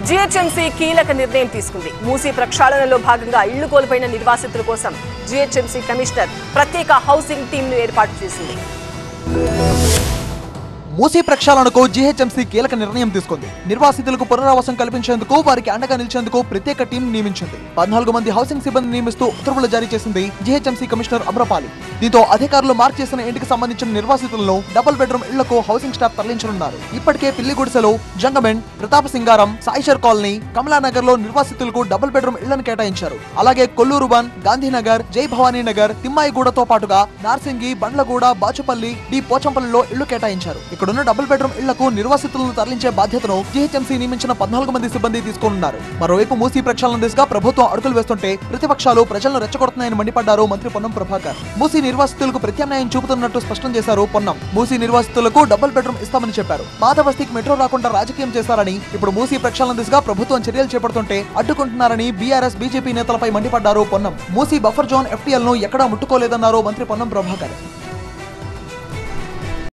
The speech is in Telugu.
జీహెచ్ఎంసీ కీలక నిర్ణయం తీసుకుంది. మూసీ ప్రక్షాళనలో భాగంగా ఇళ్లు కోల్పోయిన నిర్వాసితుల కోసం జీహెచ్ఎంసీ కమిషనర్ ప్రత్యేక హౌసింగ్ టీంను ఏర్పాటు చేసింది. మూసీ ప్రక్షాళనకు జీహెచ్ఎంసీ కీలక నిర్ణయం తీసుకుంది. నిర్వాసితులకు పునరావాసం కల్పించేందుకు, వారికి అండగా నిలిచేందుకు ప్రత్యేక టీం నియమించింది. 14 మంది హౌసింగ్ సిబ్బంది నియమిస్తూ ఉత్తర్వులు జారీ చేసింది జీహెచ్ఎంసీ కమిషనర్ అమ్రపాలి. దీంతో అధికారులు మార్క్ చేసిన ఇంటికి సంబంధించిన నిర్వాసితులను డబుల్ బెడ్రూమ్ ఇళ్లకు హౌసింగ్ స్టాఫ్ తరలించనున్నారు. ఇప్పటికే పిల్లిగుడిసెలో జంగమెంట్, ప్రతాప సింగారం, సాయిషర్ కాలనీ, కమలానగర్ లో నిర్వాసితులకు డబుల్ బెడ్రూమ్ ఇళ్లను కేటాయించారు. అలాగే కొల్లూరు వన్, గాంధీనగర్, జై భవానీ నగర్, తిమ్మాయిగూడతో పాటుగా నార్సింగి, బండ్లగూడ, బాచుపల్లి, డి పోచంపల్లిలో ఇళ్లు కేటాయించారు. ఇక్కడున్న డబుల్ బెడ్రూమ్ ఇళ్లకు నిర్వాసితులను తరలించే బాధ్యతను జీహెచ్ఎంసీ నియమించిన 14 మంది సిబ్బంది తీసుకోనున్నారు. మరోవైపు మూసీ ప్రక్షాళన దిశగా ప్రభుత్వం అడుగులు వేస్తుంటే ప్రతిపక్షాలు ప్రజలను రెచ్చగొడుతున్నాయని మండిపడ్డారు మంత్రి పొన్నం ప్రభాకర్. మూసీ నిర్వాసితులకు ప్రత్యామ్నాయం చూపుతున్నట్టు స్పష్టం చేశారు పొన్నం. మూసీ నిర్వాసితులకు డబుల్ బెడ్రూమ్ ఇస్తామని చెప్పారు. పాత బస్తీకి మెట్రో రాకుండా రాజకీయం చేశారని, ఇప్పుడు మూసీ ప్రక్షాళన దిశగా ప్రభుత్వం చర్యలు చేపడుతుంటే అడ్డుకుంటున్నారని బీఆర్ఎస్, బీజేపీ నేతలపై మండిపడ్డారు Ponnam. Musi buffer zone FTL ను ఎక్కడా ముట్టుకోలేదన్నారు మంత్రి పొన్నం ప్రభాకర్.